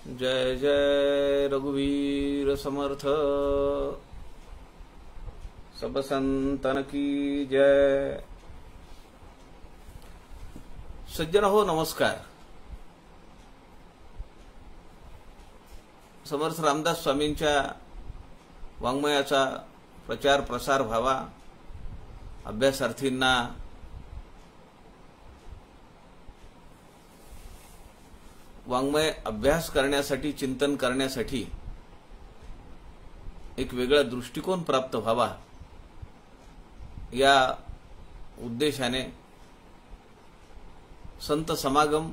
जय जय रघुवीर समर्थ। सब संतन की जय। सज्जन हो नमस्कार। समर्थ रामदास स्वामींच्या वाङ्मयाचा प्रचार प्रसार व्हावा, अभ्यासार्थींना वाङ्मय अभ्यास करण्यासाठी, चिंतन करण्यासाठी एक वेगळा दृष्टिकोन प्राप्त व्हावा, या उद्देशाने संत समागम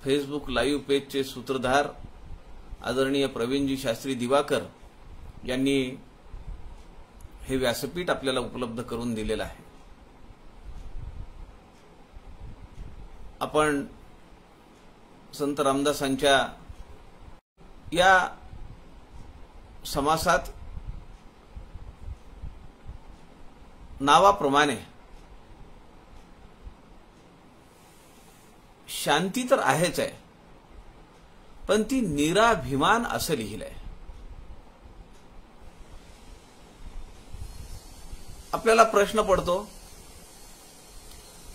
फेसबुक लाईव्ह पेजचे सूत्रधार आदरणीय प्रवीणजी शास्त्री दिवाकर यांनी हे व्यासपीठ आपल्याला उपलब्ध करून दिलेलं आहे। आपण संत रामदासांच्या या समासात नावाप्रमाणे शांती तर आहेच आहे, पण ती निराभिमान असं लिहिलंय। आपल्याला प्रश्न पडतो,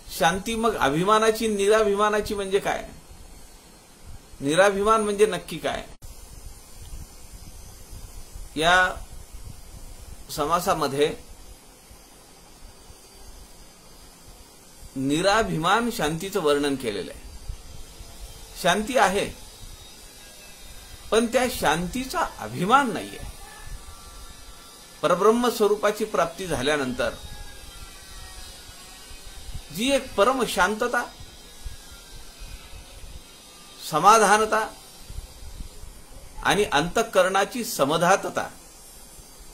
शांती मग अभिमानाची निराभिमानाची म्हणजे काय? निराभिमान म्हणजे नक्की काय? या समासामध्ये निराभिमान शांतीचं वर्णन केलेलं आहे। शांती आहे, पण त्या शांतीचा अभिमान नाहीये। परब्रह्म स्वरूपाची प्राप्ती झाल्यानंतर जी एक परम शांतता, समाधानता आणि अंतःकरणाची समधातता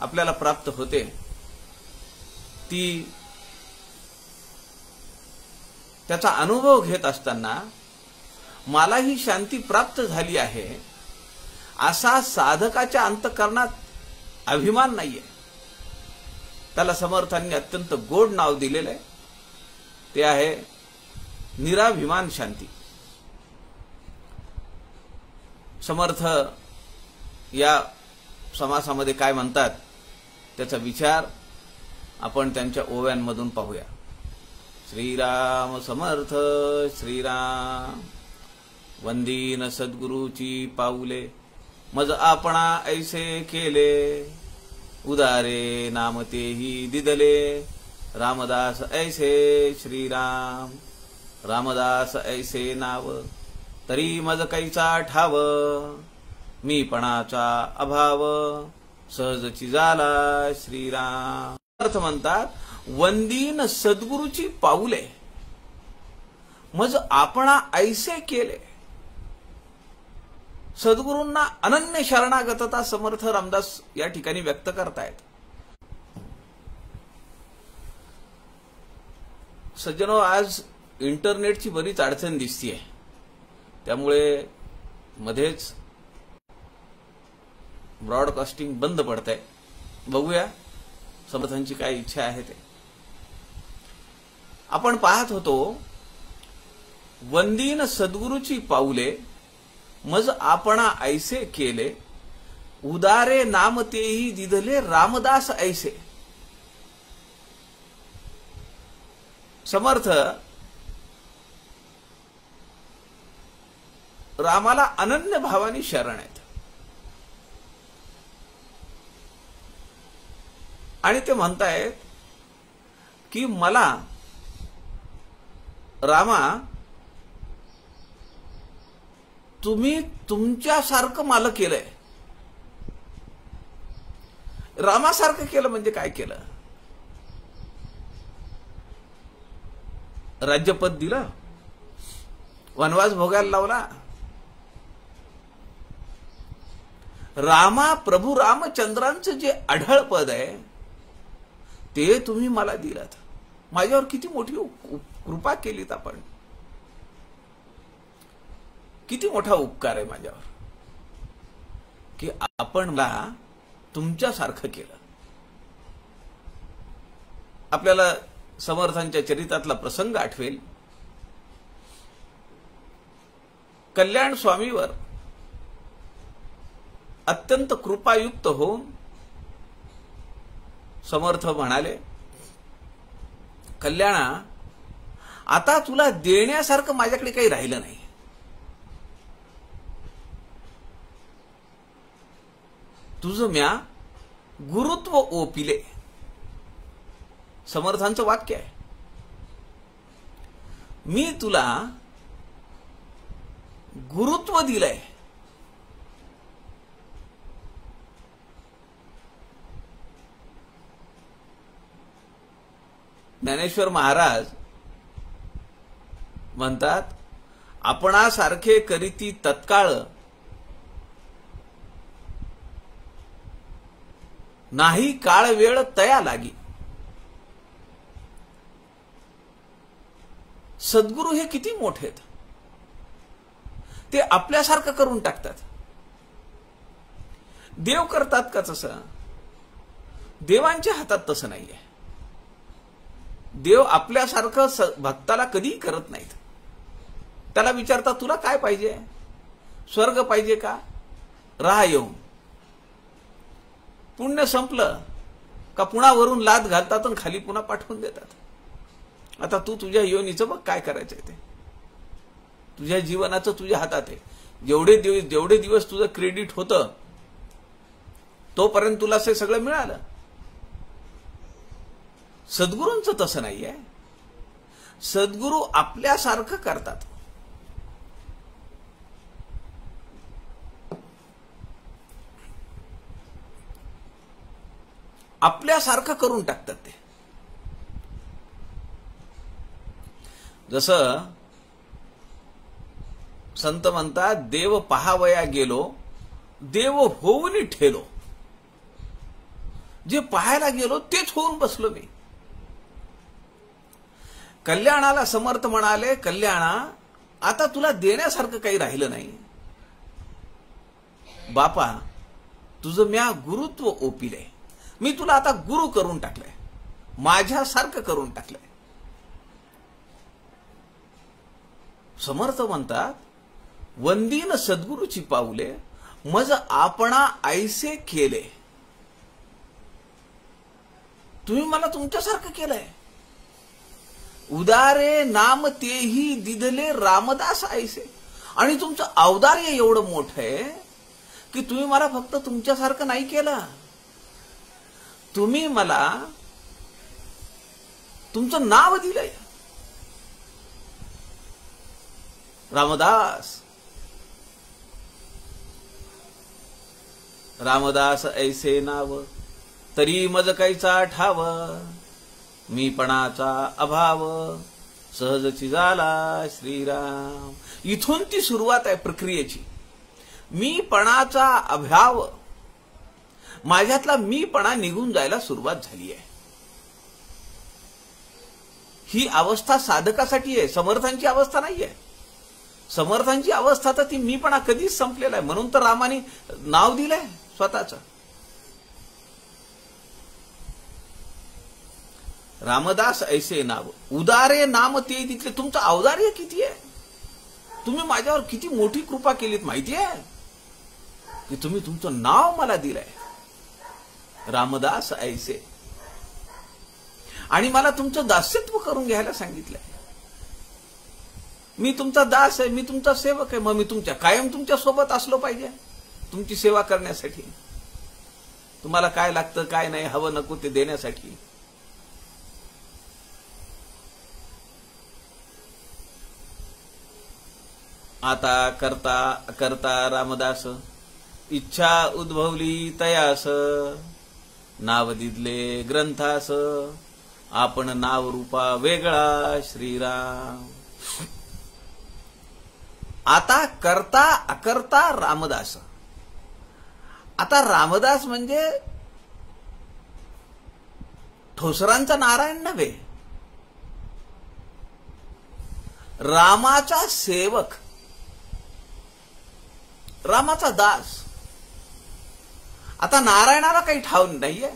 आपल्याला प्राप्त होते, ती त्याचा अनुभव घेत असताना मला ही शांती प्राप्त झाली आहे असा साधकाच्या अंतःकरणात अभिमान नाहीये। त्याला समर्थांनी अत्यंत गोड नाव दिलेलं आहे, ते आहे निराभिमान शांती। समर्थ या समासामध्ये काय म्हणतात त्याचा विचार आपण त्यांच्या ओव्यांमधून पाहूया। श्रीराम समर्थ श्रीराम। वंदीन सद्गुरूची पाऊले, मज आपणा ऐसे केले, उदारे नाम तेही दिदले, रामदास ऐसे श्रीराम। रामदास ऐसे नाव, तरी मज कैचा ठाव, मीपणाचा अभाव, सहजची झाला श्रीराम। अर्थ म्हणतात, वंदीन सद्गुरूची पाऊले, मज आपणा ऐसे केले। सद्गुरूंना अनन्य शरणागतता समर्थ रामदास या ठिकाणी व्यक्त करतायत। सज्जनो, आज इंटरनेटची बरीच अडचण दिसतीये, त्यामुळे मध्येच ब्रॉडकास्टिंग बंद पडतंय। बघूया समर्थांची काय इच्छा आहे ते। आपण पाहत होतो, वंदीन सद्गुरूची पाऊले, मज आपणा ऐसे केले, उदारे नाम तेही दिदले, रामदास ऐसे। समर्थ रामाला अनन्य भावाने शरण आहेत आणि ते म्हणतायत की मला रामा, तुम्ही तुमच्यासारखं मला केलंय। रामासारखं केलं म्हणजे काय केलं? राज्यपद दिलं, वनवास भोगायला लावला। रामा प्रभू रामचंद्रांचं जे अढळ पद आहे ते तुम्ही मला दिलात। माझ्यावर किती मोठी कृपा केलीत आपण, किती मोठा उपकार आहे माझ्यावर की आपण मला तुमच्यासारखं केलं। आपल्याला समर्थांच्या चरित्रातला प्रसंग आठवेल। कल्याण स्वामीवर अत्यंत कृपायुक्त होऊन समर्थ म्हणाले, कल्याणा, आता तुला देण्यासारखं माझ्याकडे काही राहिलं नाही. तुझं म्या गुरुत्व ओपिले. समर्थांचं वाक्य आहे. मी तुला गुरुत्व दिलंय. ज्ञानेश्वर महाराज म्हणतात, आपणासारखे करीती तत्काळ नाही काळ वेळ तया लागी. सद्गुरू हे किती मोठे आहेत. ते आपल्यासारखं करून टाकतात. देव करतात का तसं? देवांच्या हातात तसं नाहीये. देव आपल्यासारखं भक्ताला कधीही करत नाहीत. त्याला विचारतात, तुला काय पाहिजे? स्वर्ग पाहिजे का? राहा येऊन. पुण्य संपलं का पुन्हा वरून लाद घालतात आणि खाली पुन्हा पाठवून देतात. आता तू तुझ्या योनीचं बघ काय करायचंय ते. तुझ्या जीवनाचं तुझ्या हातात आहे. जेवढे दिवस तुझं क्रेडिट होतं तोपर्यंत तुला हे सगळं मिळालं. सद्गुरूंचं तसं नाहीये. सद्गुरू आपल्यासारखं करतात. आपल्यासारखं करून टाकतात ते. जसं संत म्हणतात, देव पहावया गेलो, देव होऊन ठेलो. जे पाहायला गेलो तेच होऊन बसलो मी. कल्याणाला समर्थ म्हणाले, कल्याणा, आता तुला देण्यासारखं काही राहिलं नाही. बापा, तुझं म्या गुरुत्व ओपिले. मी तुला आता गुरु करून टाकलंय. माझ्यासारखं करून टाकलंय. समर्थ म्हणतात, वंदीन सद्गुरूची पाऊले, मज आपणा ऐसे केले. तुम्ही मला तुमच्यासारखं केलंय. उदारे नाम तेही दिदले रामदास ऐसे. आणि तुमचं औदार्य एवढं मोठं आहे की तुम्ही मला फक्त तुमच्यासारखं नाही केलं. तुम्ही मला तुमचं नाव दिलंय, रामदास. रामदास ऐसे नाव, तरी मज कैचा ठाव. मीपणाचा अभाव, सहजची झाला श्रीराम. इथून ती सुरुवात आहे प्रक्रियेची. मीपणाचा अभाव, माझ्यातला मीपणा निघून जायला सुरुवात झाली आहे. ही अवस्था साधकासाठी आहे, समर्थांची अवस्था नाहीये. समर्थांची अवस्था तर ती मीपणा कधीच संपलेला आहे. म्हणून तर रामाने नाव दिलंय स्वतःच. रामदास ऐसे नाव, उदारे नाम ते तिथले. तुमचं औदार्य किती आहे. तुम्ही माझ्यावर किती मोठी कृपा केलीत माहिती आहे की तुम्ही तुमचं नाव मला दिलंय, रामदास ऐसे. आणि मला तुमचं दास्यत्व करून घ्यायला सांगितलंय. मी तुमचा दास आहे, मी तुमचा सेवक आहे. मग मी कायम तुमच्या सोबत असलो पाहिजे तुमची सेवा करण्यासाठी. तुम्हाला काय लागतं, काय नाही, हवं नको ते देण्यासाठी. आता करता करता रामदास, इच्छा उद्भवली तयास. नाव दिदले ग्रंथास, आपण नाव रूपा वेगळा श्रीराम. आता करता अकर्ता रामदास. आता रामदास म्हणजे ठोसरांचा नारायण नव्हे, रामाचा सेवक, रामाचा दास. आता नारायणाला काही ठाव नाहीये,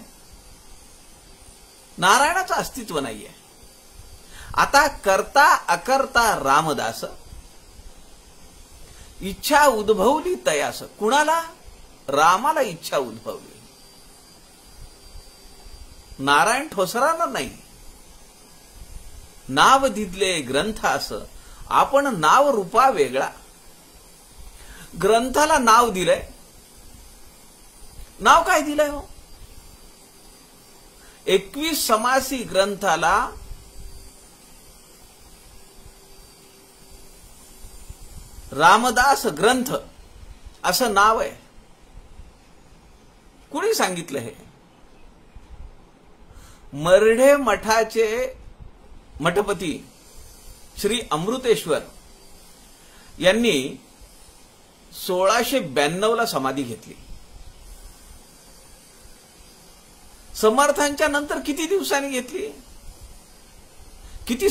नारायणाचं अस्तित्व नाहीये. आता करता अकर्ता रामदास, इच्छा उद्भवली तयास. कुणाला? रामाला इच्छा उद्भवली, नारायण ठोसरांना नाही. नाव दिदले ग्रंथास आपण नाव रूपा वेगळा. ग्रंथाला नाव दिलंय. नाव काय दिलंय हो? 21 समासी ग्रंथाला रामदास ग्रंथ असं नाव आहे. कुणी सांगितलं हे? मरढे मठाचे मठपती श्री अमृतेश्वर यांनी 1692 समाधी घेतली. समर्थांच्या नंतर किती दिवसांनी घेतली? किती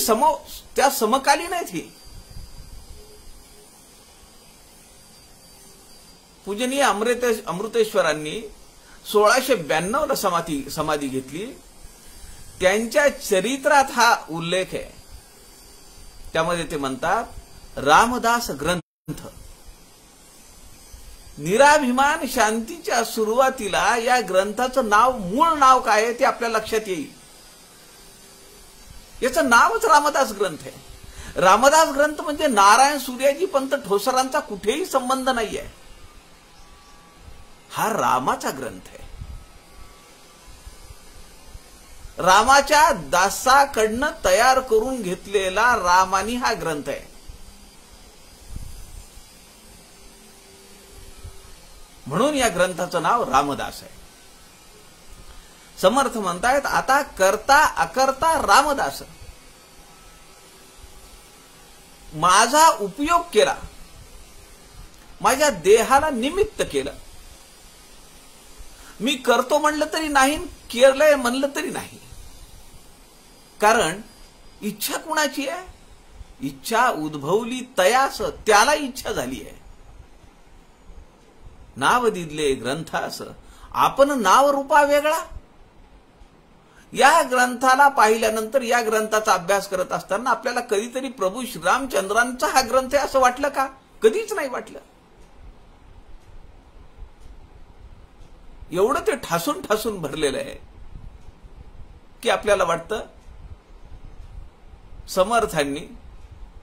त्या समकालीन आहेत ही. पूजनीय अमृतेश्वरांनी 1692 समाधी घेतली. त्यांच्या चरित्रात हा उल्लेख आहे. त्यामध्ये ते म्हणतात रामदास ग्रंथ. निराभिमान शांतीच्या सुरुवातीला या ग्रंथाचं नाव, मूळ नाव काय आहे ते आपल्या लक्षात येईल. याचं नावच रामदास ग्रंथ आहे. रामदास ग्रंथ म्हणजे नारायण सूर्याजी पंत ठोसरांचा कुठेही संबंध नाहीये. हा रामाचा ग्रंथ आहे. रामाच्या दासाकडनं तयार करून घेतलेला रामानी हा ग्रंथ आहे. म्हणून या ग्रंथाचं नाव रामदास आहे. समर्थ म्हणतायत आता करता अकर्ता रामदास. माझा उपयोग केला, माझ्या देहाला निमित्त केलं. मी करतो म्हणलं तरी नाही, केलंय म्हणलं तरी नाही. कारण इच्छा कुणाची आहे? इच्छा उद्भवली तयास, त्याला इच्छा झाली आहे. नाव दिदले ग्रंथास आपण नाव रूपा वेगळा. या ग्रंथाला पाहिल्यानंतर, या ग्रंथाचा अभ्यास करत असताना आपल्याला कधीतरी प्रभू श्रीरामचंद्रांचा हा ग्रंथ आहे असं वाटलं का? कधीच नाही वाटलं. एवढं ते ठासून ठासून भरलेलं आहे की आपल्याला वाटतं समर्थांनी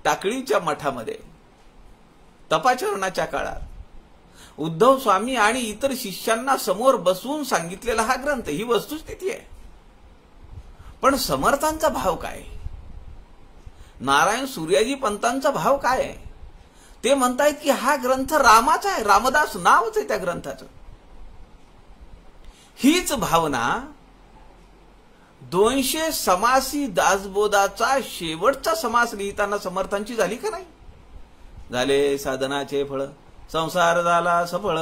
टाकळीच्या मठामध्ये तपाचरणाच्या काळात उद्धव स्वामी आणि इतर शिष्यांना समोर बसवून सांगितलेला हा ग्रंथ, ही वस्तुस्थिती आहे. पण समर्थांचा भाव काय? नारायण सूर्याजी पंतांचा भाव काय आहे? ते म्हणतायत की हा ग्रंथ रामाचा आहे. रामदास नावच आहे त्या ग्रंथाचं. हीच भावना 200 समासी दासबोधाचा शेवटचा समास लिहिताना समर्थांची झाली का नाही? झाले साधनाचे फळ, संसार झाला सफळ,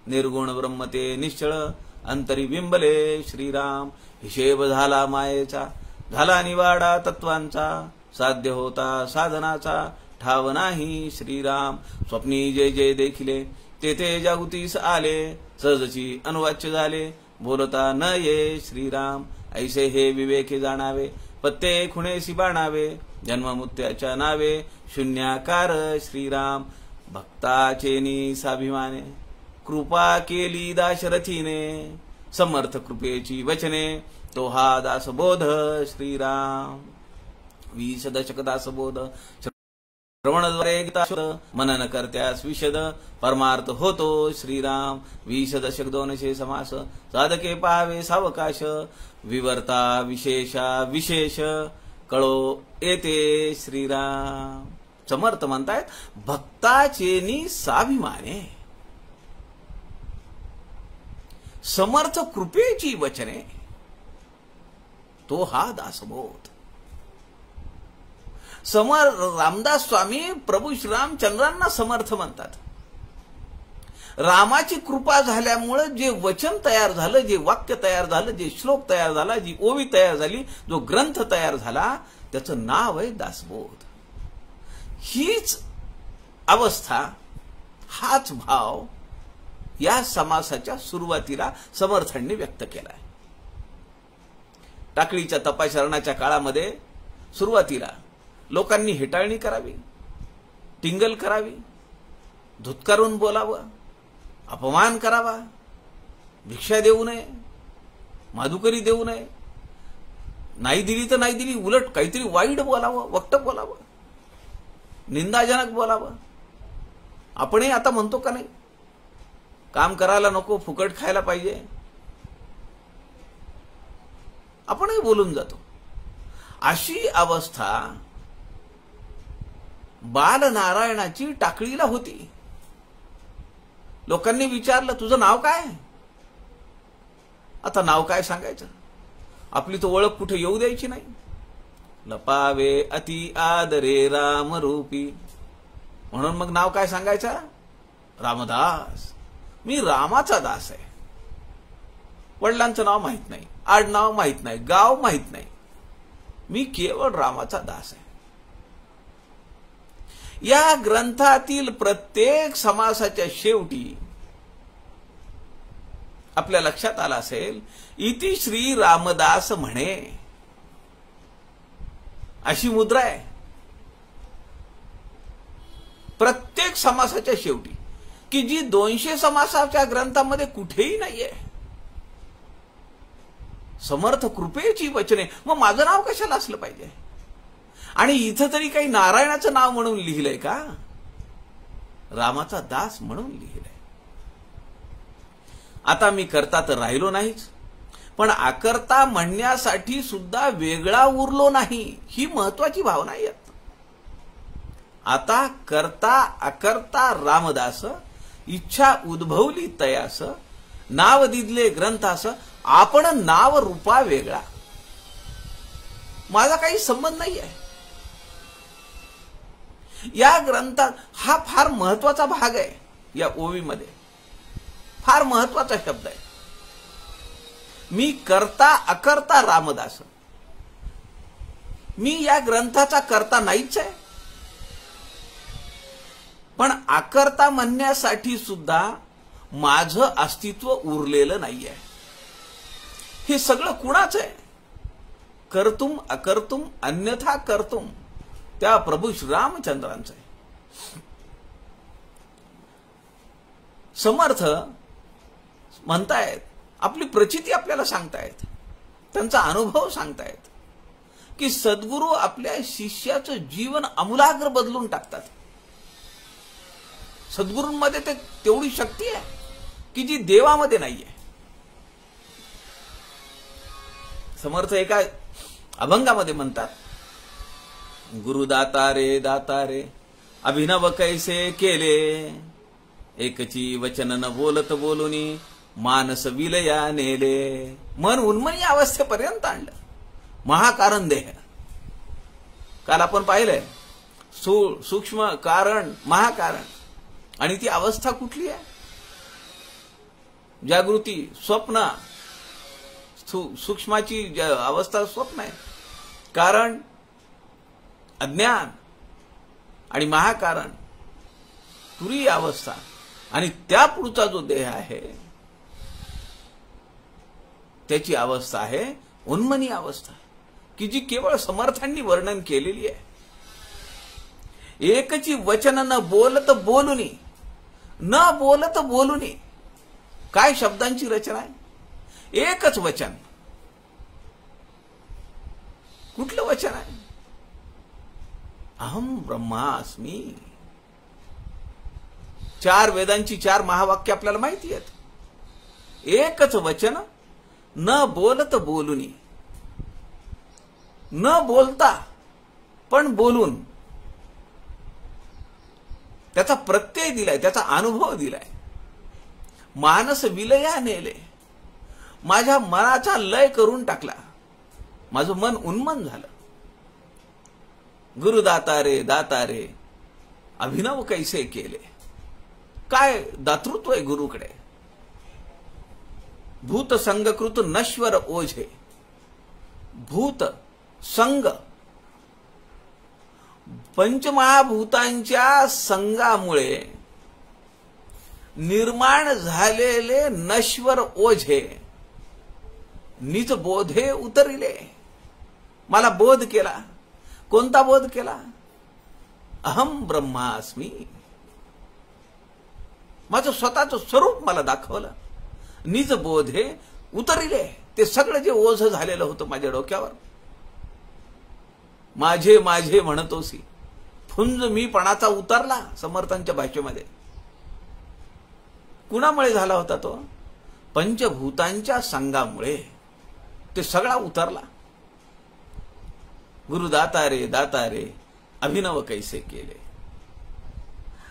निर्गुण ब्रह्मते निश्चळ, अंतरी बिंबले श्रीराम, हिशेब झाला मायेचा, झाला निवाडा तत्वांचा, साध्य होता साधनाचा, ठाव नाही श्रीराम, स्वप्नी जे जे देखिले, तेथे जागृतीस आले, सहजची अनुवाच्य झाले, बोलता न ये श्रीराम, ऐसे हे विवेके जाणावे, पत्ते खुणेसी बाणावे, जन्ममुत्याच्या नावे, शून्याकार श्रीराम, भक्ताचेनी साभिमाने, कृपा केली दाशरथीने, समर्थ कृपेची वचने, तो हा दासबोध श्रीराम. 20 दशक दासबोध, श्रवणद्वारे गीताशोध, मनन करत्यास विशद, परमार्थ होतो श्रीराम. 20 दशक 200 समास, साधके पाहावे सावकाश, विवर्ता विशेषा विशेष, कळो येते श्रीराम. समर्थ म्हणतायत भक्ताचेनी साभिमाने, समर्थ कृपेची वचने, तो हा दासबोध. रामदास स्वामी प्रभू श्रीरामचंद्रांना समर्थ म्हणतात. रामाची कृपा झाल्यामुळे जे वचन तयार झालं, जे वाक्य तयार झालं, जे श्लोक तयार झाला, जी ओवी तयार झाली, जो ग्रंथ तयार झाला, त्याचं नाव आहे दासबोध. हीच अवस्था, हाच भाव या समासाच्या सुरुवातीला समर्थांनी व्यक्त केलाय. टाकळीच्या तपाचरणाच्या काळामध्ये सुरुवातीला लोकांनी हेटाळणी करावी, टिंगल करावी, धुत्कारून बोलावं, अपमान करावा, भिक्षा देऊ नये, माधुकरी देऊ नये, नाही दिली तर नाही दिली, उलट काहीतरी वाईट बोलावं, वक्त बोलावं, निंदाजनक बोलावं. आपणही आता म्हणतो का नाही, काम करायला नको, फुकट खायला पाहिजे, आपणही बोलून जातो. अशी अवस्था बालनारायणाची टाकळीला होती. लोकांनी विचारलं, तुझं नाव काय? आता नाव काय सांगायचं? आपली तो ओळख कुठे येऊ द्यायची नाही. लपावे अति आदरे रामरूपी, म्हणून मग नाव काय सांगायचं? रामदास. मी रामाचा दास आहे. वडिलांचं नाव माहित नाही, आडनाव माहित नाही, गाव माहित नाही, मी केवळ रामाचा दास आहे. या ग्रंथातील प्रत्येक समासाच्या शेवटी आपल्या लक्षात आलं असेल, इति श्री रामदास म्हणे, अशी मुद्रा आहे प्रत्येक समासाच्या शेवटी, की जी 200 समासाच्या ग्रंथामध्ये कुठेही नाहीये. समर्थ कृपेची वचने. मग माझं नाव कशाला असलं पाहिजे? आणि इथं तरी काही नारायणाचं नाव म्हणून लिहिलंय का? रामाचा दास म्हणून लिहिलंय. आता मी करता तर राहिलो नाहीच, पण आकर्ता म्हणण्यासाठी सुद्धा वेगळा उरलो नाही, ही महत्वाची भावना आहे. आता करता अकर्ता रामदास, इच्छा उद्भवली तयास, नाव दिदले ग्रंथास, आपण नाव रूपा वेगळा. माझा काही संबंध नाही आहे. या ग्रंथात हा फार महत्वाचा भाग आहे. या ओवीमध्ये फार महत्वाचा शब्द आहे. मी करता अकर्ता रामदास. मी या ग्रंथाचा करता नाहीच आहे, पण आकर्ता म्हणण्यासाठी सुद्धा माझं अस्तित्व उरलेलं नाहीये. हे सगळं कुणाचं आहे? कर्तुम अकर्तुम अन्यथा कर्तुम, त्या प्रभू श्रीरामचंद्रांचं आहे. समर्थ म्हणतायत, आपली प्रचिती आपल्याला सांगतायत, त्यांचा अनुभव सांगतायत, की सद्गुरू आपल्या शिष्याचं जीवन आमूलाग्र बदलून टाकतात. सद्गुरूंमध्ये तेवढी शक्ती आहे की जी देवामध्ये नाहीये. समर्थ एका अभंगामध्ये म्हणतात, गुरुदाता रे दाता रे अभिनव कैसे केले, एकची वचन न बोलत बोलुनी मानस विलया नेले. मन उन्मनी अवस्थेपर्यंत आणलं. महाकारण देह काल आपण पाहिलंय, सूक्ष्म कारण, महाकारण. आणि ती अवस्था कुठली आहे? जागृती, स्वप्न. सूक्ष्माची अवस्था स्वप्न आहे, कारण अज्ञान, आणि महाकारण तुरीय अवस्था. आणि त्या पुढचा जो देह आहे त्याची अवस्था आहे उन्मनी अवस्था, की जी केवळ समर्थांनी वर्णन केलेली आहे. एकची वचन न बोलत बोलुनी, न बोलत बोलुनी. काय शब्दांची रचना आहे? एकच वचन. कुठलं वचन आहे? अहम ब्रह्मास्मी. 4 वेदांची 4 महावाक्य आपल्याला माहिती आहेत. एकच वचन, न बोलत बोलुनी. न बोलता पण बोलून त्याचा प्रत्यय दिलाय, त्याचा अनुभव दिलाय. मानस विलया नेले. माझ्या मनाचा लय करून टाकला. माझं मन उन्मन झालं. गुरुदाता रे दाता रे अभिनव कैसे केले. काय दातृत्व आहे गुरुकडे. भूत संगकृत नश्वर ओझे. भूत संग, पंचमहाभूतांच्या संगामुळे निर्माण झालेले नश्वर ओझे निज बोधे उतरिले. मला बोध केला. कोणता बोध केला? अहम ब्रह्मास्मी. माझं स्वतःचं स्वरूप मला दाखवलं. निज बोधे उतरिले, ते सगळं जे ओझ झालेलं होतं माझ्या डोक्यावर. माझे माझे म्हणतोसी, फुंज मीपणाचा उतरला. समर्थांच्या भाषेमध्ये कुणामुळे झाला होता तो? पंचभूतांच्या संगामुळे ते सगळा उतरला. गुरु दाता रे अभिनव कैसे केले.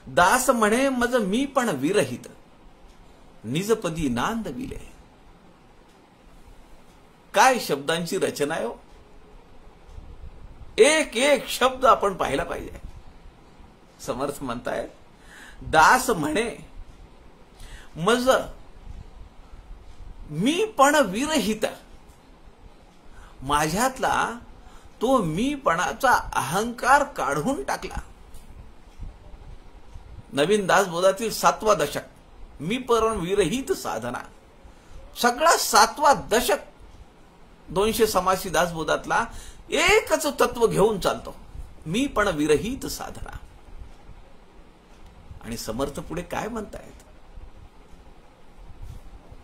दास म्हणे मज मी पण विरहित, निजपदी नांद विले. काय शब्दांची रचना आहे हो. एक एक शब्द आपण पाहिला पाहिजे. समर्थ म्हणतायत, दास म्हणे मज मी पण विरहित. माझ्यातला तो मीपणाचा अहंकार काढून टाकला. नवीन दासबोधातील 7वा दशक, मी पण विरहित साधना. सगळा 7वा दशक 200 समासी दासबोधातला एकच तत्व घेऊन चालतो, मी पण विरहित साधना. आणि समर्थ पुढे काय म्हणतायत?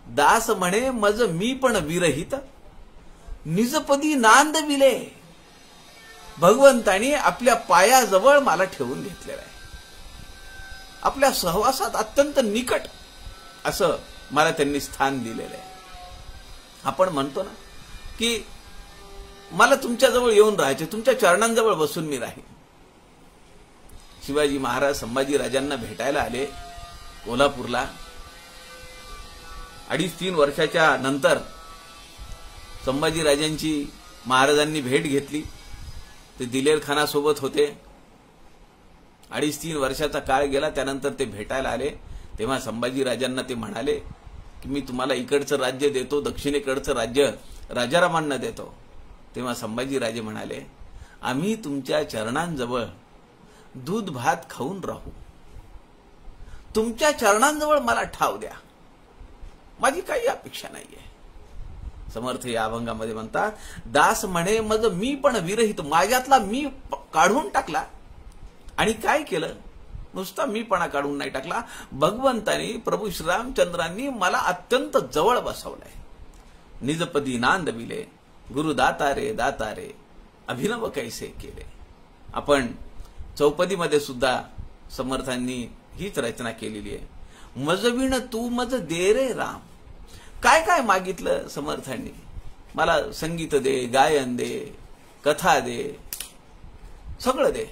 दास म्हणे मज मी पण विरहित, निजपदी नांद विले. भगवंताने आपल्या पायाजवळ मला ठेवून घेतलेलं आहे. आपल्या सहवासात अत्यंत निकट असं मला त्यांनी स्थान दिलेलं आहे. आपण म्हणतो ना की मला तुमच्याजवळ येऊन राहायचे, तुमच्या चरणांजवळ बसून मी राहीन. शिवाजी महाराज संभाजीराजांना भेटायला आले कोल्हापूरला. 2.5-3 वर्षाच्या नंतर संभाजीराजांची महाराजांनी भेट घेतली. ते दिलेर खानासोबत होते. 2.5-3 वर्षाचा काळ गेला. त्यानंतर ते भेटायला आले. तेव्हा संभाजीराजांना ते म्हणाले की मी तुम्हाला इकडचं राज्य देतो, दक्षिणेकडचं राज्य राजारामांना देतो. तेव्हा संभाजीराजे म्हणाले, आम्ही तुमच्या चरणांजवळ दूध भात खाऊन राहू, तुमच्या चरणांजवळ मला ठाव द्या, माझी काही अपेक्षा नाहीये. समर्थ या अभंगामध्ये म्हणतात, दास म्हणे मग मी पण विरहित. माझ्यातला मी काढून टाकला. आणि काय केलं? नुसता मीपणा काढून नाही टाकला, भगवंतानी प्रभू श्रीरामचंद्रांनी मला अत्यंत जवळ बसवलंय. निजपदी नांद विले, गुरु दाता रे अभिनव कैसे केले. आपण चौपदीमध्ये सुद्धा समर्थांनी हीच रचना केलेली आहे. मजविण तू मज दे रे राम. काय काय मागितलं समर्थांनी? मला संगीत दे, गायन दे, कथा दे, सगळं दे.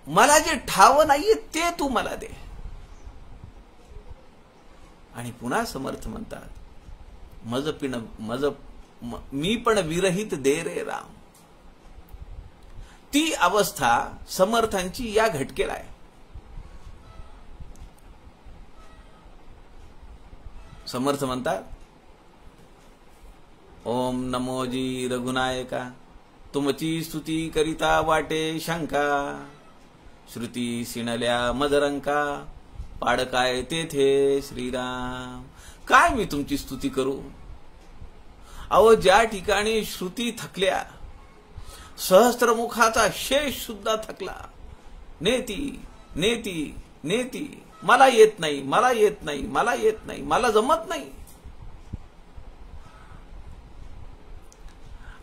मला जे ठाव नाहीये ते तू मला दे. आणि पुन्हा समर्थ म्हणतात, मी पण विरहित दे रे राम. ती अवस्था समर्थांची या घटकेला आहे. समर्थ म्हणतात, ओम नमोजी रघुनायका, तुमची स्तुती करिता वाटे शंका. श्रुती सिणल्या मदरंका, पाडकाय तेथे श्रीराम. काय मी तुमची स्तुती करू? अहो, ज्या ठिकाणी श्रुती थकल्या, सहस्त्रमुखाचा शेष सुद्धा थकला. नेती नेती नेती, मला येत नाही, मला येत नाही, मला येत नाही, मला जमत नाही.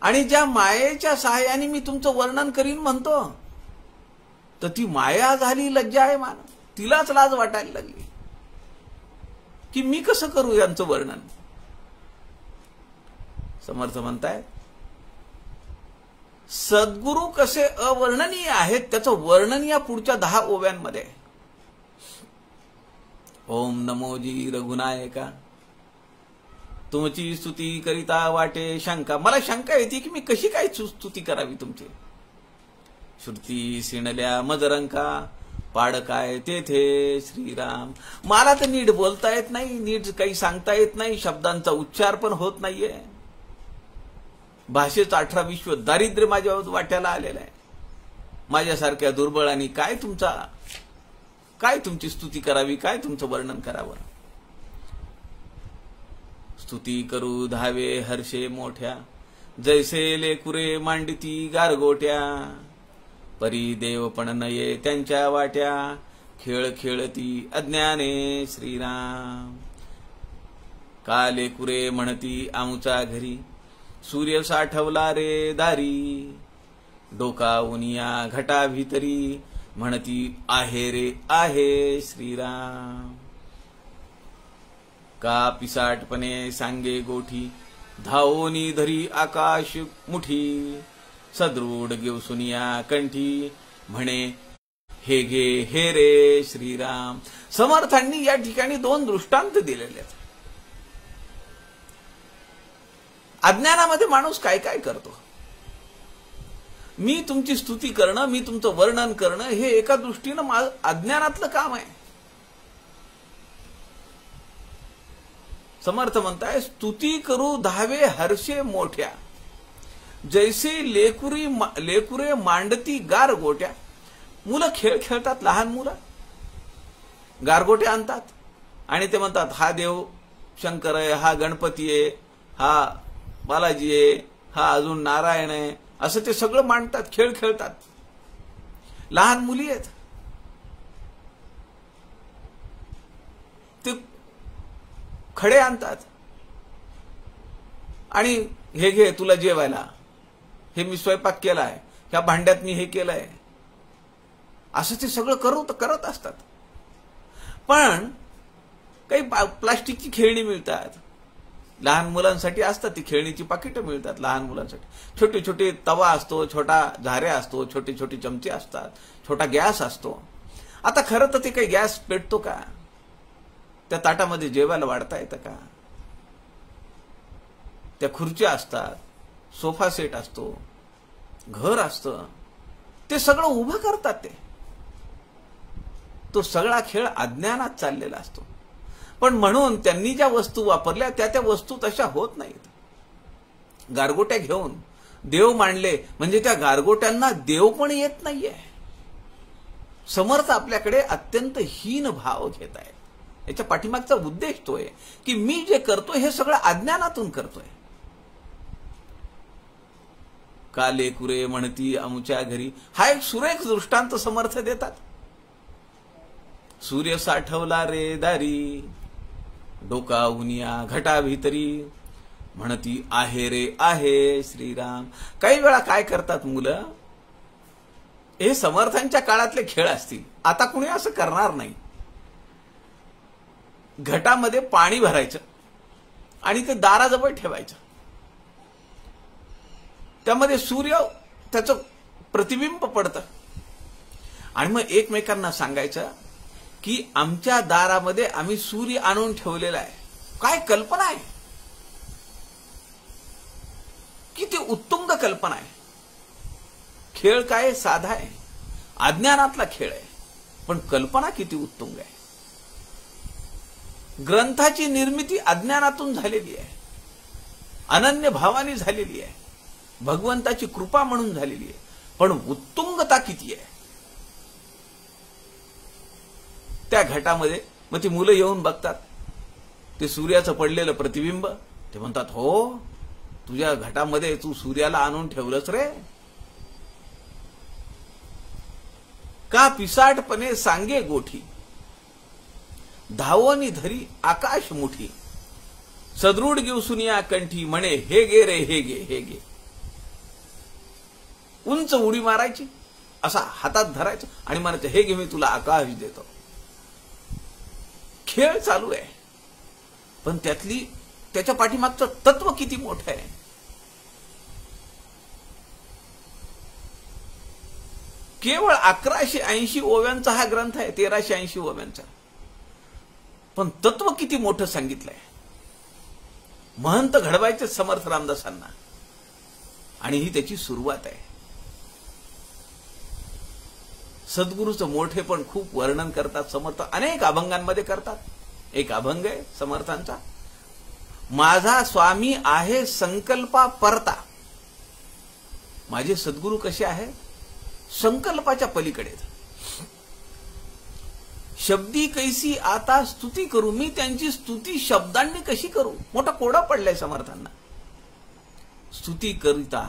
आणि ज्या मायेच्या सहाय्याने मी तुमचं वर्णन करीन म्हणतो, तर ती माया झाली लज्जायमान. तिलाच लाज वाटायला लागली की मी कसं करू यांचं वर्णन. समर्थ म्हणताय, सद्गुरू कसे अवर्णनीय आहेत त्याचं वर्णन या पुढच्या 10 ओव्यांमध्ये. ओम नमोजी रघुनायका, तुमची स्तुती करिता वाटे शंका. मला शंका येते की मी कशी काय स्तुती करावी तुमची. श्रुती सिणल्या मदरंका, पाडकाय तेथे श्रीराम. मला तर नीट बोलता येत नाही, नीट काही सांगता येत नाही, शब्दांचा उच्चार पण होत नाहीये. भाषेचं 18 विश्व दारिद्र्य माझ्या वाट्याला आलेलं आहे. माझ्यासारख्या दुर्बळांनी काय तुमची स्तुती करावी, काय तुमचं वर्णन करावं. स्तुती करू धावे हर्षे मोठ्या, जैसे लेकुरे मांडिती गारगोट्या. परी देव पण नये त्यांच्या वाट्या, खेळ खेळती अज्ञाने श्रीराम. का लेकुरे म्हणती आमुच्या घरी, सूर्य साठवला रे दारी. डोका उनिया घटा भीतरी, म्हणती आहे रे आहे श्रीराम. का पिसाटपणे सांगे गोठी, धावोनी धरी आकाश मुठी. सदृढ घेऊसुनिया कंठी, म्हणे हे घे हे रे श्रीराम. समर्थांनी या ठिकाणी दोन दृष्टांत दिलेले आहेत. अज्ञानामध्ये माणूस काय काय करतो. मी तुमची स्तुती करणं, मी तुमचं वर्णन करणं हे एका दृष्टीनं अज्ञानातलं काम आहे. समर्थ म्हणताय, स्तुती करू धावे हर्षे मोठ्या, जैसे लेकुरे मांडती गारगोट्या. मुलं खेळ खेळतात, लहान मुलं गारगोटे आणतात आणि ते म्हणतात हा देव शंकर आहे, हा गणपती आहे, हा बालाजी आहे, हा अजून नारायण आहे, असं ते सगळं मांडतात, खेळ खेळतात. लहान मुली आहेत, ते खडे आणतात आणि हे घे तुला जेवायला, हे मी स्वयंपाक केलाय, ह्या भांड्यात मी हे केलंय, असं ते सगळं करत असतात. पण काही प्लास्टिकची खेळणी मिळतात, लहान मुलांसाठी असतात, ती खेळणीची पाकिटं मिळतात लहान मुलांसाठी. छोटे छोटे तवा असतो, छोटा झाऱ्या असतो, छोटे छोटे चमचे असतात, छोटा गॅस असतो. आता खरं तर ते काही गॅस पेटतो का? त्या ताटामध्ये जेवायला वाढता येतं का? त्या खुर्च्या असतात, सोफा सेट असतो, घर असतं, ते सगळं उभं करतात. तो सगळा खेळ अज्ञानात चाललेला असतो. पण म्हणून त्यांनी ज्या वस्तू वापरल्या त्या वस्तू तशा होत नाहीत. गारगोट्या घेऊन देव मांडले म्हणजे त्या गारगोट्यांना देव पण येत नाहीये. समर्थ आपल्याकडे अत्यंत हीन भाव घेत आहेत. याच्या पाठीमागचा उद्देश तो आहे की मी जे करतोय हे सगळं अज्ञानातून करतोय. का लेकुरे म्हणती आमुच्या घरी, हा एक सुरेख दृष्टांत समर्थ देतात. सूर्य साठवला रे दारी, डोका उनिया घटा भीतरी, म्हणती आहे रे आहे श्रीराम. काही वेळा काय करतात मुलं, हे समर्थांच्या काळातले खेळ असतील, आता कुणी असं करणार नाही. घटामध्ये पाणी भरायचं आणि ते दाराजवळ ठेवायचं, त्यामध्ये सूर्य त्याचं प्रतिबिंब पडतं आणि मग एकमेकांना सांगायचं की आमच्या दारामध्ये आम्ही सूर्य आणून ठेवलेला आहे. काय कल्पना आहे, किती उत्तुंग कल्पना आहे. खेळ काय साधा आहे, अज्ञानातला खेळ आहे, पण कल्पना किती उत्तुंग आहे. ग्रंथाची निर्मिती अज्ञानातून झालेली आहे, अनन्य भावाने झालेली आहे, भगवंताची कृपा म्हणून झालेली आहे, पण उत्तुंगता किती आहे त्या घटामध्ये. मग ती मुलं येऊन बघतात ते सूर्याचं पडलेलं प्रतिबिंब, ते म्हणतात हो तुझ्या घटामध्ये तू सूर्याला आणून ठेवलंस रे. का पिसाटपणे सांगे गोठी, धावोनी धरी आकाश मुठी. सदृढ घेऊसुनिया कंठी, म्हणे हे गे रे हे गे हे गे. उंच उडी मारायची, असा हातात धरायचं आणि म्हणायचं हे घे मी तुला आकाश देतो. खेळ चालू आहे, पण त्याच्या पाठीमागचं तत्व किती मोठं आहे. केवळ 1180 ओव्यांचा हा ग्रंथ आहे, 1380 ओव्यांचा, पण तत्व किती मोठं सांगितलंय. महंत घडवायचे समर्थ रामदासांना आणि ही त्याची सुरुवात आहे. सद्गुरूचं मोठेपण खूप वर्णन करतात समर्थ, अनेक अभंगांमध्ये करतात. एक अभंग आहे समर्थांचा, माझा स्वामी आहे संकल्पा परता. माझे सद्गुरू कसे आहे, संकल्पाच्या पलीकडे. शब्दी कैसी आता स्तुती करू, मी त्यांची स्तुती शब्दांनी कशी करू. मोठा कोडा पडलाय समर्थांना. स्तुती करिता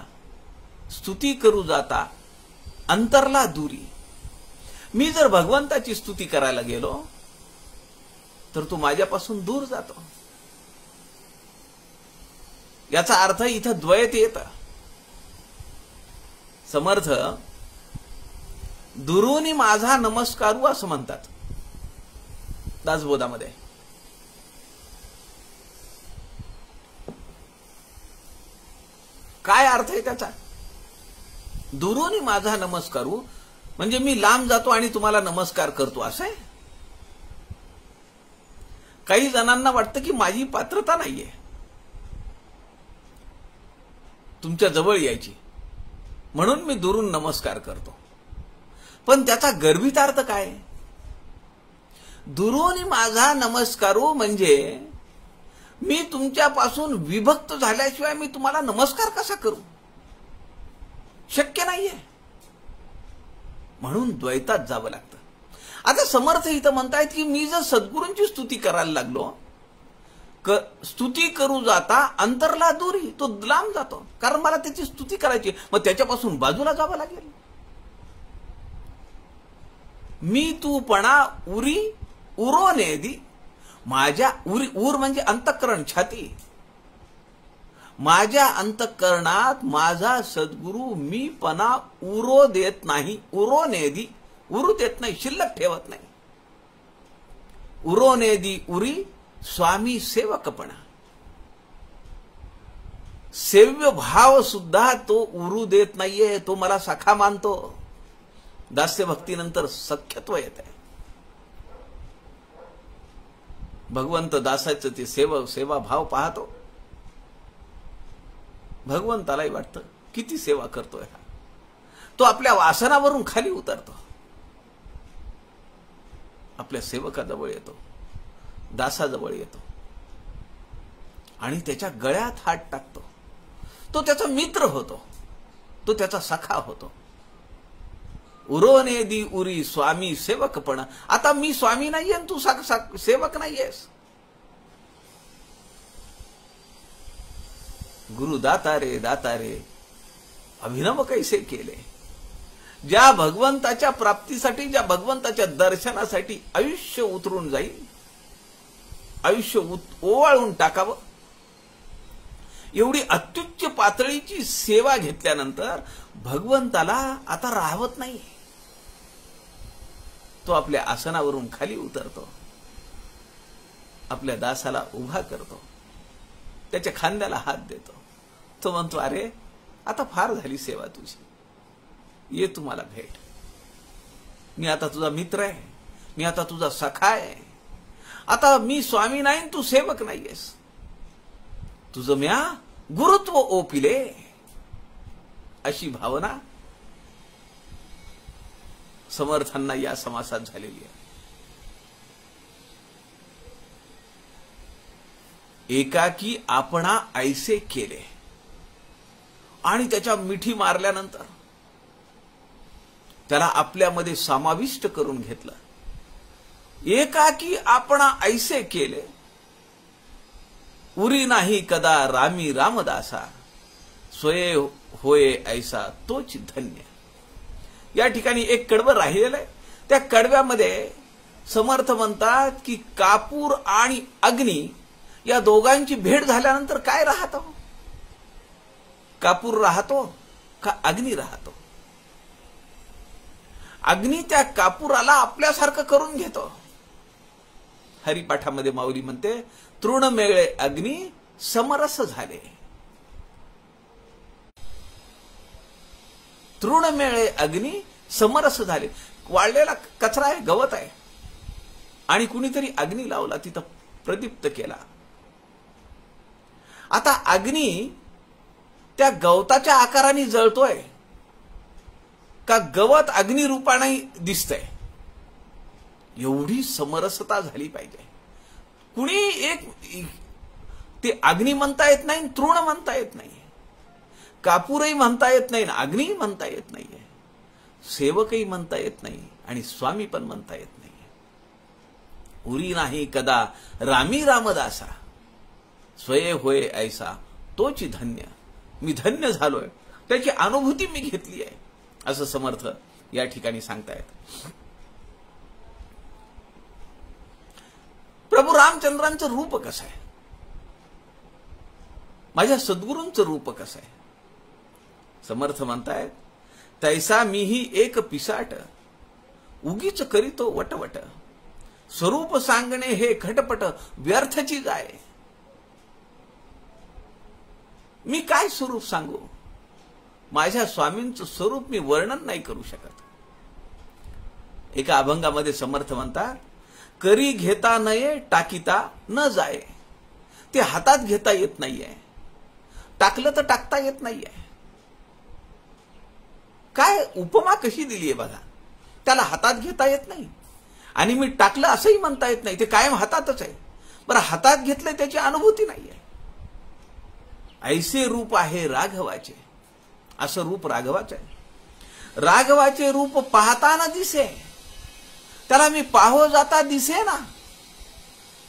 स्तुती करू जाता अंतरला दुरी. मी जर भगवंताची स्तुती करायला गेलो तर तो माझ्यापासून दूर जातो. याचा अर्थ इथं द्वैत येतं. समर्थ दुरूनी माझा नमस्कारू असं म्हणतात दासबोधामध्ये. काय अर्थ आहे त्याचा? दुरूनी माझा नमस्कारू म्हणजे मी लांब जातो आणि तुम्हाला नमस्कार करतो असं आहे. काही जणांना वाटतं की माझी पात्रता नाहीये तुमच्या जवळ यायची, म्हणून मी दुरून नमस्कार करतो. पण त्याचा गर्भित अर्थ काय? दुरून माझा नमस्कारू म्हणजे मी तुमच्यापासून विभक्त झाल्याशिवाय मी तुम्हाला नमस्कार कसा करू? शक्य नाहीये. म्हणून द्वैतात जावं लागतं. आता समर्थ इथं म्हणतायत की मी जर सद्गुरूंची स्तुती करायला लागलो, स्तुती करू जाता अंतरला दुरी, तो लांब जातो, कारण मला त्याची स्तुती करायची, मग त्याच्यापासून बाजूला जावं लागेल. मी तूपणा उरी उरो नेदी, माझ्या उरी, उर म्हणजे अंतःकरण, छाती, माझ्या अंतःकरणात माझा सद्गुरू मीपणा उरो देत नाही. उरो नेदी, उरू देत नाही, शिल्लक ठेवत नाही. उरो नेदी उरी स्वामी सेवकपणा, सेव्य भाव सुद्धा तो उरू देत नाहीये. तो मला सखा मानतो. दास्य भक्तीनंतर सख्यत्व येत आहे. भगवंत दासाचं ते सेवा भाव पाहतो. भगवंतालाही वाटतं किती सेवा करतोय हा. तो आपल्या वासनावरून खाली उतरतो, आपल्या सेवकाजवळ येतो, दासाजवळ येतो आणि त्याच्या गळ्यात हात टाकतो. तो त्याचा मित्र होतो, तो त्याचा सखा होतो. उरोने दी उरी स्वामी सेवकपणा. आता मी स्वामी नाहीये आणि तू सेवक नाहीयेस. गुरु दातारे दातारे अभिनव कैसे केले. ज्या भगवंताच्या प्राप्तीसाठी, ज्या भगवंताच्या दर्शनासाठी आयुष्य उतरून जाईल, आयुष्य ओवाळून टाकावं, एवढी अत्युच्च पातळीची सेवा घेतल्यानंतर भगवंताला आता राहवत नाही. तो आपल्या आसनावरून खाली उतरतो, आपल्या दासाला उभा करतो, त्याच्या खांद्याला हात देतो. तो म्हणतो, अरे आता फार झाली सेवा तुझी, ये तुम्हाला भेट. मी आता तुझा मित्र आहे, मी आता तुझा सखा आहे. आता मी स्वामी नाही, तू सेवक नाहीयेस. तुझं म्या गुरुत्व ओपिले, अशी भावना समर्थांना या समासात झालेली आहे. एकाकी आपणा ऐसे केले आणि त्याच्या मिठी मारल्यानंतर त्याला आपल्यामध्ये समाविष्ट करून घेतलं. एकाकी आपणा ऐसे केले, उरी नाही कदा रामी रामदासा, स्वये होय ऐसा तोच धन्य. या ठिकाणी एक कडवं राहिलेलं आहे. त्या कडव्यामध्ये समर्थ म्हणतात की कापूर आणि अग्नी या दोघांची भेट झाल्यानंतर काय राहतो? कापूर राहतो का अग्नी राहतो? अग्नी त्या कापुराला आपल्यासारखं करून घेतो. हरिपाठामध्ये माऊली म्हणते, तृण मेळे अग्नी समरस झाले. तृण मेळे अग्नी समरस झाले. वाळलेला कचरा आहे, गवत आहे, आणि कुणीतरी अग्नी लावला, तिथं प्रदीप्त केला. आता अग्नी त्या गवताच्या आकाराने जळतोय का गवत अग्नी रूपाने दिसतंय? एवढी समरसता झाली पाहिजे. कुणी एक ते अग्नी म्हणता येत नाही, तृण म्हणता येत नाही, कापूरही म्हणता येत नाही, अग्नी म्हणता येत नाहीये, सेवकही म्हणता येत नाही, आणि स्वामी पण म्हणता येत नाही. उरी नाही कदा रामी रामदासा, स्वये होय ऐसा तोची धन्य. मी धन्य झालोय, त्याची अनुभूती मी घेतली आहे, असं समर्थ या ठिकाणी सांगतायत. प्रभू रामचंद्रांचं रूप कसं आहे, माझ्या सद्गुरूंचं रूप कसं आहे. समर्थ म्हणतायत, तैसा मीही एक पिसाट उगीच करीतो वटवट, स्वरूप सांगणे हे खटपट व्यर्थची जाय. मी काय स्वरूप सांगू, माझ्या स्वामींचं स्वरूप मी वर्णन नाही करू शकत. एका अभंगामध्ये समर्थ म्हणतात, करी घेता नये टाकीता न जाय. ते हातात घेता येत नाहीये, टाकलं तर टाकता येत नाहीये. काय उपमा कशी दिली आहे बघा. त्याला हातात घेता येत नाही आणि मी टाकलं असंही म्हणता येत नाही. ते कायम हातातच आहे. बरं, हातात घेतलंय त्याची अनुभूती नाहीये. ऐसे रूप आहे राघवाचे, असं रूप राघवाचे आहे. राघवाचे रूप पाहताना दिसे, त्याला मी पाहो जाता दिसे ना,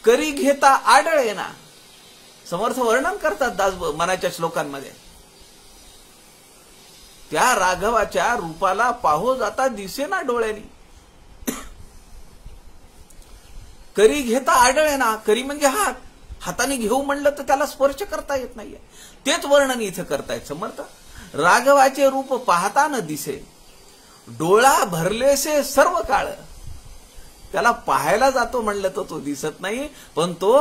करी घेता आढळे ना. समर्थ वर्णन करतात दास मनाच्या श्लोकांमध्ये. त्या राघवाच्या रूपाला पाहो जाता दिसे ना डोळ्यांनी, करी घेता आढळे ना. करी म्हणजे हात, हाताने घेऊ म्हणलं तर त्याला स्पर्श करता येत नाहीये. तेच वर्णन इथं करतायत समर्थ. राघवाचे रूप पाहता न दिसे, डोळा भरलेसे सर्व काळ. त्याला पाहायला जातो म्हणलं तर तो दिसत नाही, पण तो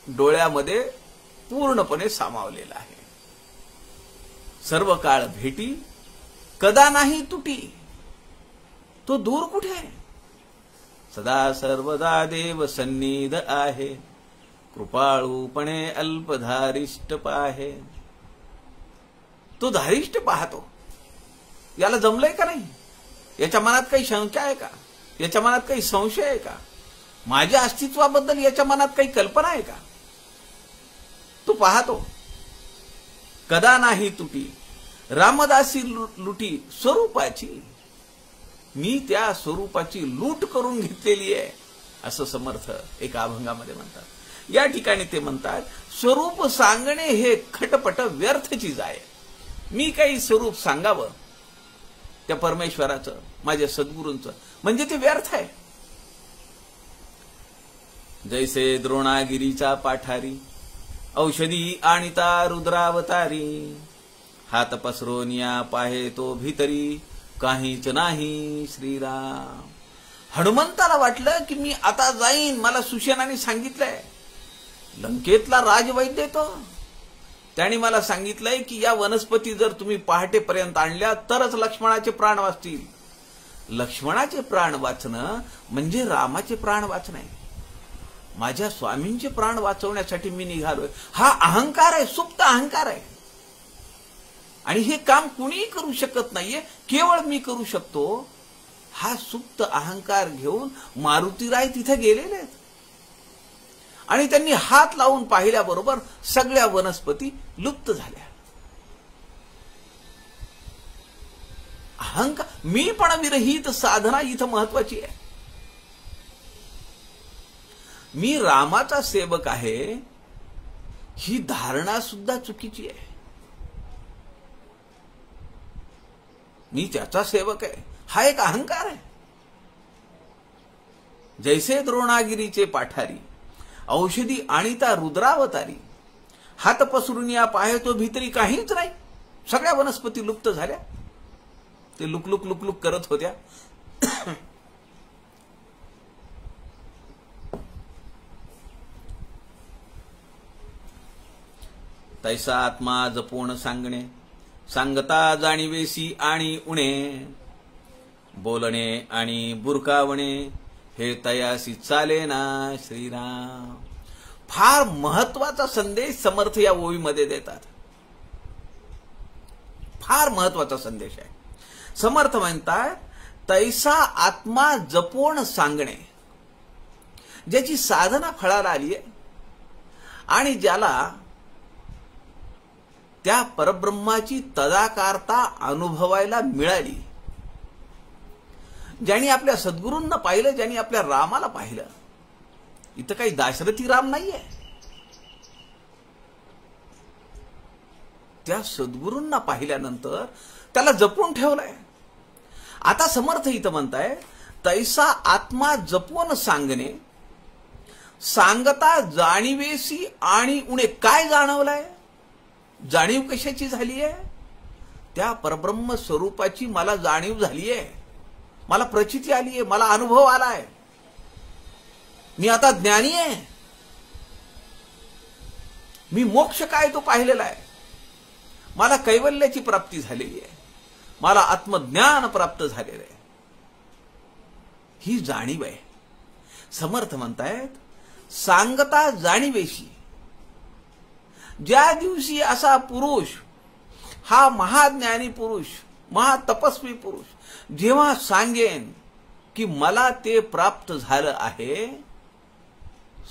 डोळ्यामध्ये पूर्णपणे सामावलेला आहे. सर्व काळ भेटी कदा नाही तुटी. तो दूर कुठे आहे, सदा सर्वदा देव सन्निध आहे. कृपाळूपणे अल्पधारिष्ट पाहे. तो धारिष्ट पाहतो. याला जमलंय का नाही, याच्या मनात काही शंका आहे का, याच्या मनात काही संशय आहे का, माझ्या अस्तित्वाबद्दल याच्या मनात काही कल्पना आहे का. तो पाहतो. कदा नाही तुटी रामदासी लुटी स्वरूपाची. मी त्या स्वरूपाची लूट करून घेतलेली आहे, असं समर्थ एका अभंगामध्ये म्हणतात. या ठिकाणी ते म्हणतात, स्वरूप सांगणे हे खटपट व्यर्थची जाय. मी काही स्वरूप सांगावं त्या परमेश्वराचं, माझ्या सद्गुरूंचं, म्हणजे ते व्यर्थ आहे. जैसे द्रोणागिरीचा पाठारी, औषधी आणिता रुद्रावतारी. हात पसरोनिया पाहे तो भीतरी, काहीच नाही श्रीराम. हनुमंताला वाटलं की मी आता जाईन, मला सुशेनाने सांगितलंय. लंकेतला राजवैद्य तो, त्याने मला सांगितलंय की या वनस्पती जर तुम्ही पहाटेपर्यंत आणल्या तरच लक्ष्मणाचे प्राण वाचतील. लक्ष्मणाचे प्राण वाचणं म्हणजे रामाचे प्राण वाचणं आहे. माझ्या स्वामींचे प्राण वाचवण्यासाठी मी निघालोय. हा अहंकार आहे, सुप्त अहंकार आहे. आणि हे काम कुणीही करू शकत नाहीये, केवळ मी करू शकतो. हा सुप्त अहंकार घेऊन मारुतीराय तिथे गेलेले आहेत आणि त्यांनी हात लावून पाहिल्याबरोबर सगळ्या वनस्पती लुप्त झाल्या. अहंकार, मी पण विरहित साधना इथं महत्वाची आहे. मी रामाचा सेवक आहे ही धारणा सुद्धा चुकीची आहे. मी त्याचा सेवक आहे हा एक अहंकार आहे. जैसे द्रोणागिरीचे पाठारी, औषधी आणिता रुद्रावतारी. हात पसरून या पाहे तो भीतरी काहीच नाही. सगळ्या वनस्पती लुप्त झाल्या. ते लुकलुक लुकलुक करत होत्या. तैसा आत्मा जपून सांगणे, सांगता जाणीवेसी आणि उणे. बोलणे आणि बुरकावणे हे तयासी चाले ना श्रीराम. फार महत्वाचा संदेश समर्थ या ओळीमध्ये देतात. फार महत्वाचा संदेश आहे. समर्थ म्हणतात, तैसा आत्मा जपून सांगणे. ज्याची साधना फळाला आली आहे आणि ज्याला त्या परब्रह्माची तदाकारता अनुभवायला मिळाली, ज्यांनी आपल्या सद्गुरूंना पाहिलं, ज्यांनी आपल्या रामाला पाहिलं. इथं काही दाशरथी राम नाहीये. त्या सद्गुरूंना पाहिल्यानंतर त्याला जपून ठेवलंय. आता समर्थ इथं म्हणताय, तैसा आत्मा जपून सांगणे, सांगता जाणीवेसी आणि उणे काय जाणवलाय? जाणीव कशाची झाली आहे? त्या परब्रह्म स्वरूपाची मला जाणीव झाली आहे, मला प्रचिती आली आहे, मला अनुभव आलाय. मी आता ज्ञानी आहे. मी मोक्ष काय तो पाहिलेला आहे. मला कैवल्याची प्राप्ती झालेली आहे. मला आत्मज्ञान प्राप्त झालेलं आहे. ही जाणीव आहे. समर्थ म्हणतायत, सांगता जाणीवेशी. ज्या दिवशी असा पुरुष, हा महाज्ञानी पुरुष, महातपस्वी पुरुष जेव्हा सांगेन की मला ते प्राप्त झालं आहे,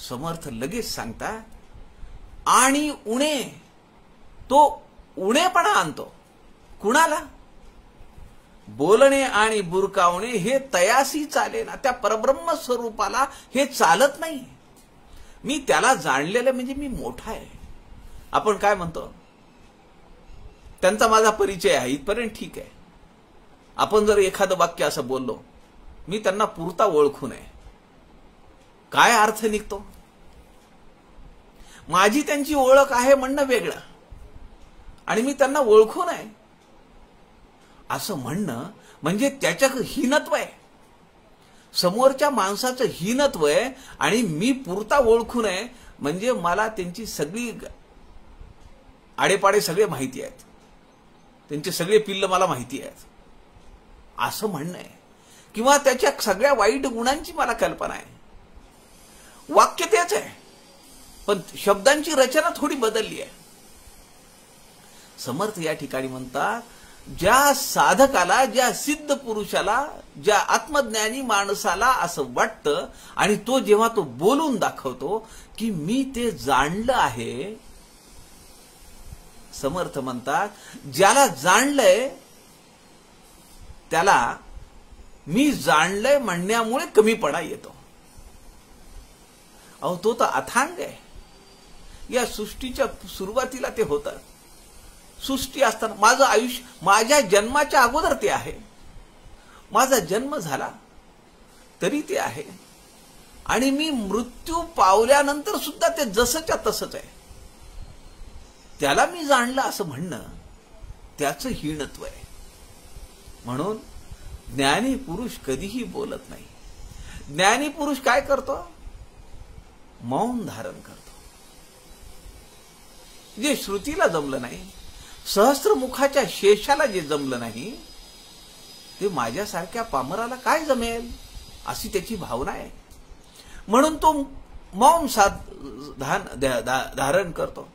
समर्थ लगेच सांगतात. आणि उणे, तो उणेपणा आणतो. कुणाला? बोलणे आणि बुरकावणे हे तयासी चालेना. त्या परब्रह्म स्वरूपाला हे चालत नाही. मी त्याला जाणलेलं म्हणजे मी मोठा आहे. आपण काय म्हणतो, त्यांचा माझा परिचय आहे इथपर्यंत ठीक आहे. आपण जर एखादं वाक्य असं बोललो, मी त्यांना पुरता ओळखून आहे, काय अर्थ निघतो? माझी त्यांची ओळख आहे म्हणणं वेगळं, आणि मी त्यांना ओळखून आहे असं म्हणणं म्हणजे त्याच्यात हीनत्व आहे. समोरच्या माणसाचं हीनत्व आहे. आणि मी पुरता ओळखून आहे म्हणजे मला त्यांची सगळी आडेपाडे सगळे माहिती आहेत, त्यांचे सगळे पिल्ल मला माहिती आहेत असं म्हणणं आहे. किंवा त्याच्या सगळ्या वाईट गुणांची मला कल्पना आहे. वाक्य तेच आहे, पण शब्दांची रचना थोडी बदलली आहे. समर्थ या ठिकाणी म्हणतात, ज्या साधकाला, ज्या सिद्ध पुरुषाला, ज्या आत्मज्ञानी माणसाला असं वाटतं आणि तो जेव्हा तो बोलून दाखवतो की मी ते जाणलं आहे, समर्थ म्हणतात, ज्याला जाणलंय त्याला मी जाणलंय म्हणण्यामुळे कमीपणा येतो. अहो, तो तर अथांग आहे. या सृष्टीच्या सुरुवातीला ते होतं. सृष्टी असताना माझं आयुष्य, माझ्या जन्माच्या अगोदर ते आहे. माझा जन्म झाला तरी ते आहे. आणि मी मृत्यू पावल्यानंतर सुद्धा ते जसंच्या तसंच आहे. त्याला मी जाणलं असं म्हणणं त्याचं हीनत्व आहे. म्हणून ज्ञानी पुरुष कधीही बोलत नाही. ज्ञानी पुरुष काय करतो? मौन धारण करतो. जे श्रुतीला जमलं नाही, सहस्त्रमुखाच्या शेषाला जे जमलं नाही, ते माझ्यासारख्या पामराला काय जमेल अशी त्याची भावना आहे. म्हणून तो मौन धारण करतो.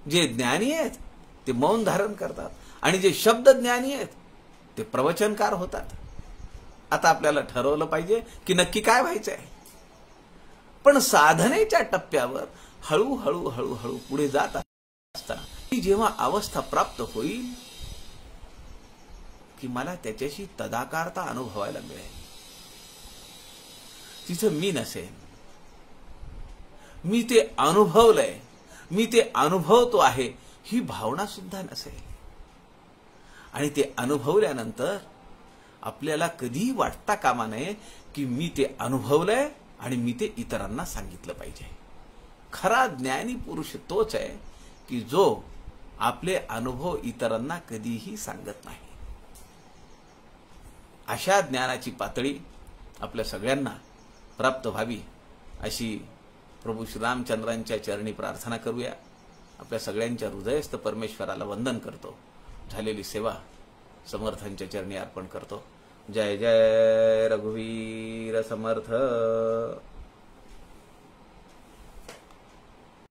जे ज्ञानी आहेत ते मौन धारण करतात, आणि जे शब्द ज्ञानी आहेत ते प्रवचनकार होतात. आता आपल्याला ठरवलं पाहिजे की नक्की काय व्हायचं आहे. पण साधनेच्या टप्प्यावर हळूहळू हळूहळू पुढे जात असताना ती जेव्हा अवस्था प्राप्त होईल की मला त्याच्याशी तदाकारता अनुभवायला मिळेल, तिथं मी नसेन, मी ते अनुभवलंय, मी ते अनुभवतो आहे ही भावना सुद्धा नसेल. आणि ते अनुभवल्यानंतर आपल्याला कधीही वाटता कामा नये की मी ते अनुभवलंय आणि मी ते इतरांना सांगितलं पाहिजे. खरा ज्ञानी पुरुष तोच आहे की जो आपले अनुभव इतरांना कधीही सांगत नाही. अशा ज्ञानाची पातळी आपल्या सगळ्यांना प्राप्त व्हावी अशी प्रभू श्रीरामचंद्रांच्या चरणी प्रार्थना करूया. आपल्या सगळ्यांच्या हृदयस्थ परमेश्वराला वंदन करतो. झालेली सेवा समर्थांच्या चरणी अर्पण करतो. जय जय रघुवीर समर्थ.